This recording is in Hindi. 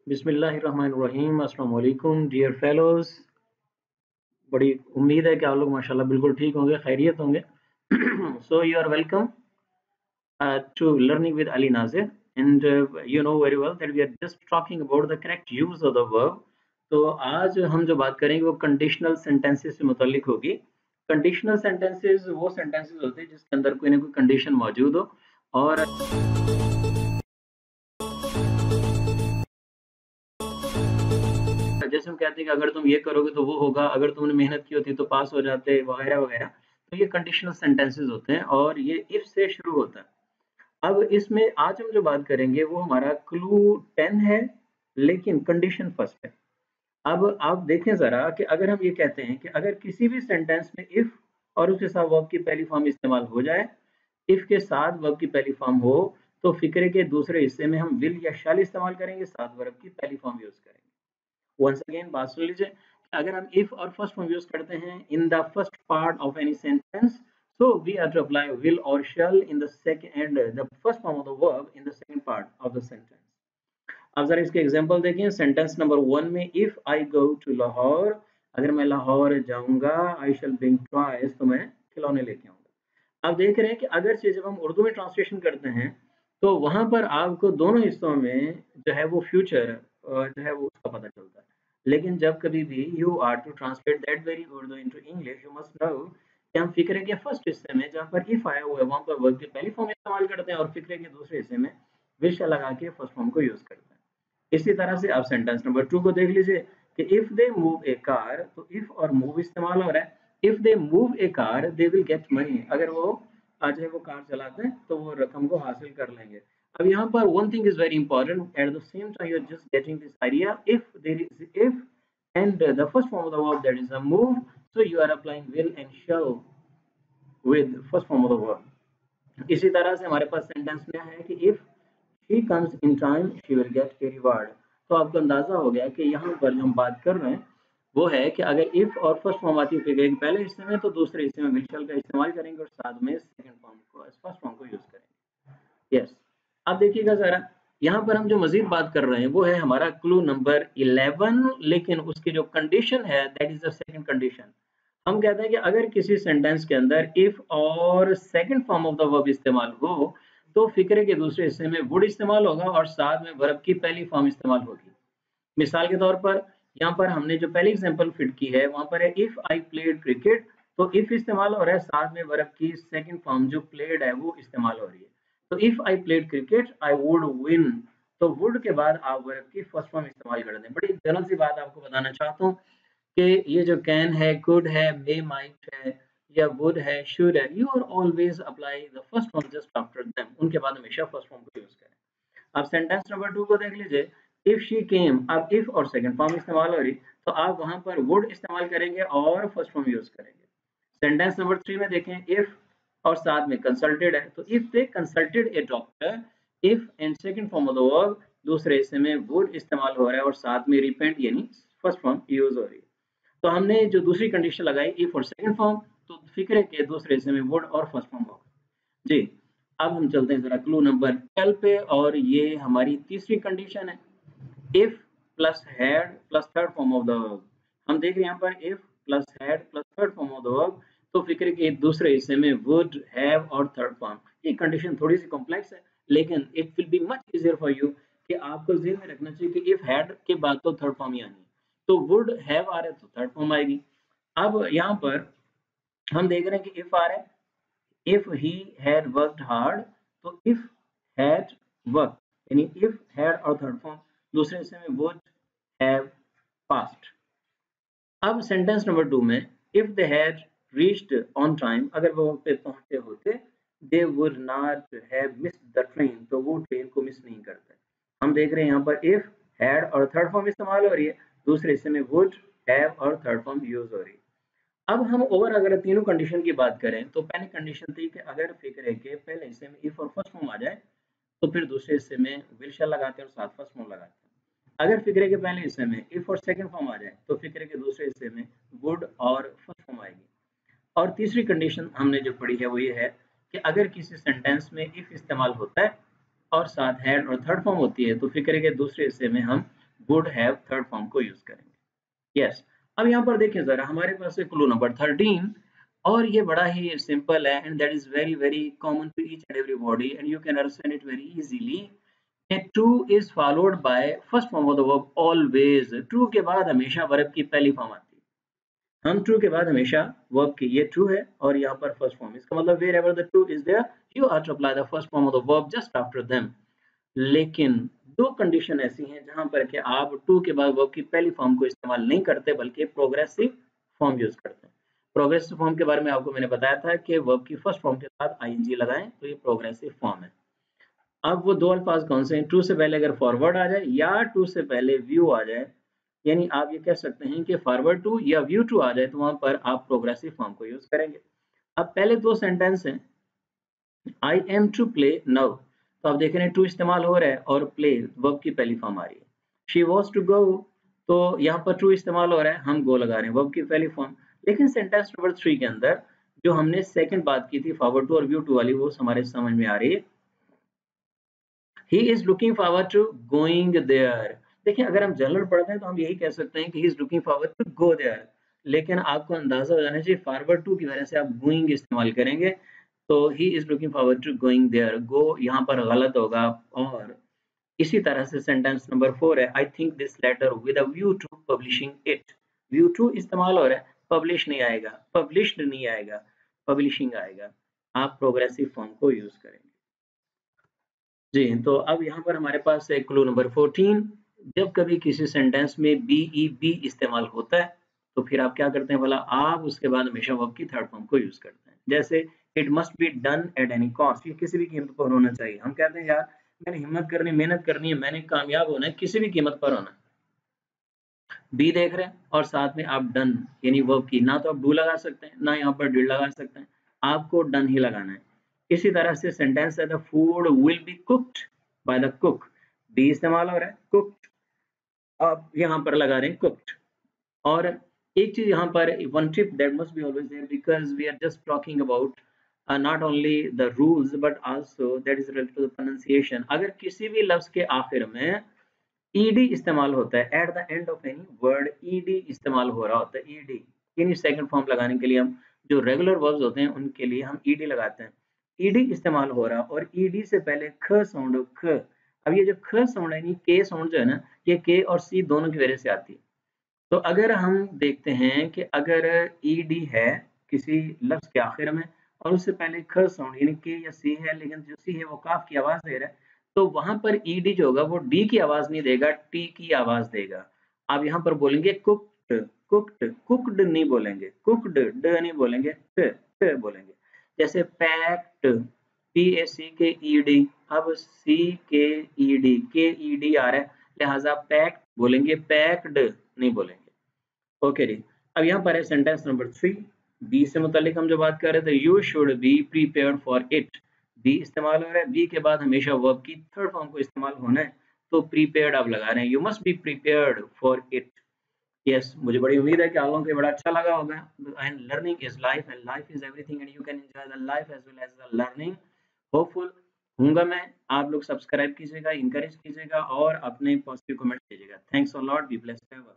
बिस्मिल्लाहिर्रहमानिर्रहीम अस्सलाम वालेकुम डियर फेलोज। बड़ी उम्मीद है कि आप लोग माशाल्लाह बिल्कुल ठीक होंगे, खैरियत होंगे। So you are welcome to learning with Ali Nazir, and you know very well that we are just talking about the correct use of the verb. तो आज हम जो बात करेंगे वो कंडीशनल सेंटेंसेस से मुताल्लिक होगी। कंडीशनल सेंटेंसेस वो सेंटेंसेस होते हैं जिसके अंदर कोई ना कोई कंडीशन मौजूद हो, और जैसे हम कहते हैं कि अगर तुम ये करोगे तो वो होगा, अगर तुमने मेहनत की होती तो पास हो जाते, वगैरह वगैरह। तो ये कंडीशनल सेंटेंसेस होते हैं और ये इफ से शुरू होता है। अब इसमें आज हम जो बात करेंगे वो हमारा क्लू 10 है, लेकिन कंडीशन फर्स्ट है। अब आप देखें ज़रा कि अगर हम ये कहते हैं कि अगर किसी भी सेंटेंस में इफ और उसके साथ वर्ब की पहली फॉर्म इस्तेमाल हो जाए, इफ के साथ वर्ब की पहली फॉर्म हो, तो फिक्रे के दूसरे हिस्से में हम विल या शैल इस्तेमाल करेंगे, साथ वर्ब की पहली फॉर्म यूज करेंगे। वंस अगेन बात सुन लीजिए, अगर हम इफ और फर्स्ट फॉर्म यूज करते हैं in the first part of any sentence, so we are to apply will or shall in the second and the first form of the verb in the second part of the sentence. अब जरा इसके एग्जांपल देखें। सेंटेंस नंबर 1 में if I go to Lahore, अगर मैं लाहौर जाऊंगा, आई शैल ब्रिंग टॉयज, तो मैं खिलौने लेके आऊंगा। अब देख रहे हैं कि अगर से जब हम उर्दू में ट्रांसलेशन करते हैं तो वहां पर आपको दोनों हिस्सों में जो है वो फ्यूचर जो है वो उसका पता चलता है। लेकिन जब कभी भी you are to translate that very Urdu into English, you must know कि हम फिक्रे के फर्स्ट हिस्से में जहाँ पर इफ आया हुआ है वहां पर वर्ब की पहली फॉर्म इस्तेमाल करते हैं और फिक्रे के दूसरे हिस्से में विल शैल लगा के फर्स्ट फॉर्म को यूज करते हैं। इसी तरह से आप सेंटेंस नंबर 2 को देख लीजिए कि if they move A car, तो इफ और मूव इस्तेमाल हो रहा है। If they move A car they will get money, अगर वो आज है वो कार चलाते हैं तो वो रकम को हासिल कर लेंगे। अब यहाँ पर one thing is very important, at the same time you are just getting this idea, if there is if and the first form of the verb, that is a move, so you are applying will and shall with first form of the verb। इसी तरह से हमारे पास सेंटेंस में है कि if she comes in time she will get a reward. तो आपको अंदाजा हो गया कि यहाँ पर जो हम बात कर रहे हैं वो है कि अगर इफ और फर्स्ट फॉर्म आती है फिगर के पहले हिस्से में, तो दूसरे हिस्से में विल शैल का इस्तेमाल करेंगे और साथ में सेकंड फॉर्म को फर्स्ट फॉर्म को यूज करेंगे। यस, अब देखिएगा जरा, यहाँ पर हम जो मजीद बात कर रहे हैं वो है हमारा क्लू नंबर 11, लेकिन उसकी जो कंडीशन है that is the second condition. हम कहते हैं कि अगर किसी सेंटेंस के अंदर इफ और second form of the verb इस्तेमाल हो, तो फिक्रे के दूसरे हिस्से में वुड इस्तेमाल होगा और साथ में वर्ब की पहली फॉर्म इस्तेमाल होगी। मिसाल के तौर पर यहाँ पर हमने जो पहली एग्जांपल फिट की है वहां पर है इफ आई प्लेड क्रिकेट, तो इफ इस्तेमाल हो रहा है, साथ में वर्ब की सेकंड फॉर्म जो प्लेड है वो इस्तेमाल हो रही है। तो if I played cricket I would win, तो वुड के बाद आप वर्ब की फर्स्ट फॉर्म इस्तेमाल कर दें। बड़ी जनरल सी बात आपको बताना चाहता हूँ कि ये जो कैन है, कुड है, मे, माइट है या वुड है, शुड है, you are always apply the first form just after them, उनके बाद हमेशा फर्स्ट फॉर्म को यूज करें। अब सेंटेंस नंबर 2 को देख लीजिए, इफ शी केम, अब इफ और सेकंड फॉर्म इस्तेमाल हो रही, तो आप वहां पर वुड इस्तेमाल करेंगे और फर्स्ट फॉर्म यूज करेंगे। सेंटेंस नंबर 3 में देखें, इफ और साथ में कंसल्टेड है, तो if they consulted A doctor, if and second form of the verb दूसरे हिस्से में वुड इस्तेमाल हो रहा है और साथ में रिपेंट यानी फर्स्ट फॉर्म यूज हो रही है। तो हमने जो दूसरी कंडीशन लगाई इफ और सेकंड फॉर्म, तो फिक्रे के दूसरे हिस्से में वुड और फर्स्ट फॉर्म होगा। जी, अब हम चलते हैं जरा क्लू नंबर 12 पे, और ये हमारी तीसरी कंडीशन है, if plus had plus third form of the verb. हम देख रहे हैं यहाँ पर if plus had plus third form of the verb, तो फिक्रे के दूसरे हिस्से में वुड, हैव और थर्ड फॉर्म। ये कंडीशन थोड़ी सी कॉम्प्लेक्स है, लेकिन it will be much easier for you कि आपको ज़हन में रखना चाहिए कि इफ हैड के बाद तो थर्ड फॉर्म ही आनी है, तो वुड हैव आ रहा है तो थर्ड फॉर्म आएगी। अब यहाँ पर हम देख रहे हैं कि इफ आ रहा है, if he had worked hard, तो इफ हैड वर्क यानी इफ हैड और थर्ड फॉर्म दूसरे हिस्से में वुड, हैव, पास्ट। अब सेंटेंस नंबर 2 में if they had reached on time, अगर वो वक्त पे पहुंचे होते, they would not have missed the train, तो वो ट्रेन को मिस नहीं करते। हम देख रहे हैं यहाँ पर इफ हैड और थर्ड फॉर्म इस्तेमाल हो रही है, दूसरे हिस्से में वुड, हैव और थर्ड फॉर्म यूज हो रही है। अब हम ओवर अगर तीनों कंडीशन की बात करें, तो पहली कंडीशन थी कि अगर फिक्रे के पहले हिस्से में इफ और फर्स्ट फॉर्म आ जाए, तो फिर दूसरे हिस्से में विल शैल लगाते हैं और साथ फर्स्ट फॉर्म लगाते हैं। अगर फिक्रे के पहले हिस्से में इफ और सेकंड फॉर्म आ जाए, तो फिक्रे के दूसरे हिस्से में वुड और फर्स्ट फॉर्म आएगी। और तीसरी कंडीशन हमने जो पढ़ी है वो ये है कि अगर किसी सेंटेंस में इफ इस्तेमाल होता है और साथ हैड और थर्ड फॉर्म होती है, तो फिक्रे के दूसरे हिस्से में हम वुड हैव थर्ड फॉर्म को यूज करेंगे। यस, अब यहाँ पर देखिए जरा, हमारे पास है क्लू नंबर 13 और ये बड़ा ही सिंपल है and that is very very common to each and everybody and you can understand it very easily. To is followed by first form of the verb always. To के बाद हमेशा वर्ब की पहली फॉर्म आती है। हम ट्रू के बाद हमेशा वर्ब की, ये ट्रू है और यहाँ पर फर्स्ट फॉर्म, इसका मतलब wherever the to is there you are to apply the first form of the verb just after them. लेकिन दो कंडीशन ऐसी हैं जहां पर कि आप टू के बाद वर्ब की पहली फॉर्म को इस्तेमाल नहीं करते बल्कि प्रोग्रेसिव फॉर्म यूज करते हैं। प्रोग्रेसिव फॉर्म के बारे में आपको मैंने बताया था कि वर्ब की फर्स्ट फॉर्म के साथ आईएनजी लगाएं तो ये प्रोग्रेसिव फॉर्म है। अब वो दो अल्फाज कौन से हैं? ट्रू से पहले अगर फॉरवर्ड आ जाए या ट्रू से पहले व्यू आ जाए, यानी आप ये कह सकते हैं कि फॉरवर्ड टू या व्यू टू आ जाए तो वहां पर आप प्रोग्रेसिव फॉर्म को यूज करेंगे। अब पहले दो सेंटेंस हैं, I am to play now, तो आप देख रहे हैं टू इस्तेमाल हो रहा है और प्ले वर्ब की पहली फॉर्म आ रही है। शी वॉज टू गो, तो यहाँ पर टू इस्तेमाल हो रहा है, हम गो लगा रहे हैं, वर्ब की पहली फॉर्म। लेकिन सेंटेंस नंबर 3 के अंदर जो हमने सेकंड बात की थी फॉरवर्ड टू और व्यू टू वाली, वो हमारे समझ में आ रही है। He is looking forward to going there. देखिए अगर हम जनरल पढ़ते हैं तो हम यही कह सकते हैं कि he is looking forward to go there, लेकिन आपको अंदाजा हो जाना चाहिए फॉरवर्ड टू की वजह से आप गोइंग इस्तेमाल करेंगे, तो he is looking forward to going there, go यहाँ पर गलत होगा। और इसी तरह से सेंटेंस नंबर 4 है, I think this letter with a view to publishing it. View to इस्तेमाल हो रहा है, पब्लिश नहीं आएगा, पब्लिश्ड नहीं आएगा, पब्लिशिंग आएगा। आप प्रोग्रेसिव फॉर्म को यूज करेंगे। जी, तो अब यहाँ पर हमारे पास है क्लू नंबर 14। जब कभी किसी सेंटेंस में बी इस्तेमाल होता है तो फिर आप क्या करते हैं भला? आप उसके बाद हमेशा वर्ब की थर्ड फॉर्म को यूज करते हैं। जैसे it must be done at any cost, ये किसी भी कीमत पर होना चाहिए। हम कहते हैं यार मैंने हिम्मत करनी, मेहनत करनी है, मैंने कामयाब होना है, किसी भी कीमत पर होना है। बी देख रहे हैं और साथ में आप डन यानी वर्ब की, ना तो आप डू लगा सकते हैं ना यहाँ पर डिड लगा सकते हैं, आपको डन ही लगाना है। इसी तरह से सेंटेंस है the food will be cooked by the cook, be इस्तेमाल हो रहा है, कुक्ड आप यहाँ पर लगा रहे हैं कुक्ड। और एक चीज यहाँ पर one tip that must be always there because we are just talking about not only the rules but also that is related to the pronunciation. अगर किसी भी लफ्ज के आखिर में ईडी इस्तेमाल होता है, at the end of any word ED इस्तेमाल हो रहा होता है, ईडी यानी सेकंड फॉर्म लगाने के लिए हम जो रेगुलर वर्ब्स होते हैं उनके लिए हम ईडी लगाते हैं। ईडी इस्तेमाल हो रहा और ईडी से पहले ख साउंड हो, ख। अब ये जो ख साउंड है यानी के साउंड जो है ना, ये के और सी दोनों की वजह से आती है। तो अगर हम देखते हैं कि अगर ईडी है किसी लफ्ज के आखिर में और उससे पहले ख साउंड यानी के या सी है, लेकिन जो सी है वो काफ की आवाज दे रहा है, तो वहां पर ईडी जो होगा वो डी की आवाज नहीं देगा, टी की आवाज देगा। आप यहाँ पर बोलेंगे कुक्ड, कुक्ड, कुक्ड नहीं बोलेंगे, कुक्ड ड नहीं बोलेंगे, ट बोलेंगे। जैसे पैक्ड, पी ए सी के ई डी, अब सी के ई डी आ रहा है, लिहाजा पैक्ड बोलेंगे, पैक्ड नहीं बोलेंगे। ओके जी, अब यहाँ पर है सेंटेंस नंबर 3। बी से मुतालिक हम जो बात कर रहे थे, you should be prepared for it. Be इस्तेमाल हो रहा है, बी के बाद हमेशा वर्ब की थर्ड फॉर्म को इस्तेमाल होना है, तो प्रीपेयर्ड आप लगा रहे हैं, you must be prepared for it. Yes, मुझे बड़ी उम्मीद है कि आप लोगों को बड़ा अच्छा लगा होगा। And learning is life and life is everything and you can enjoy the life as well as the learning. Hopeful हूंगा मैं, आप लोग सब्सक्राइब कीजिएगा, इंकरेज कीजिएगा और अपने पॉजिटिव कमेंट कीजिएगा। Thanks a lot, be blessed ever.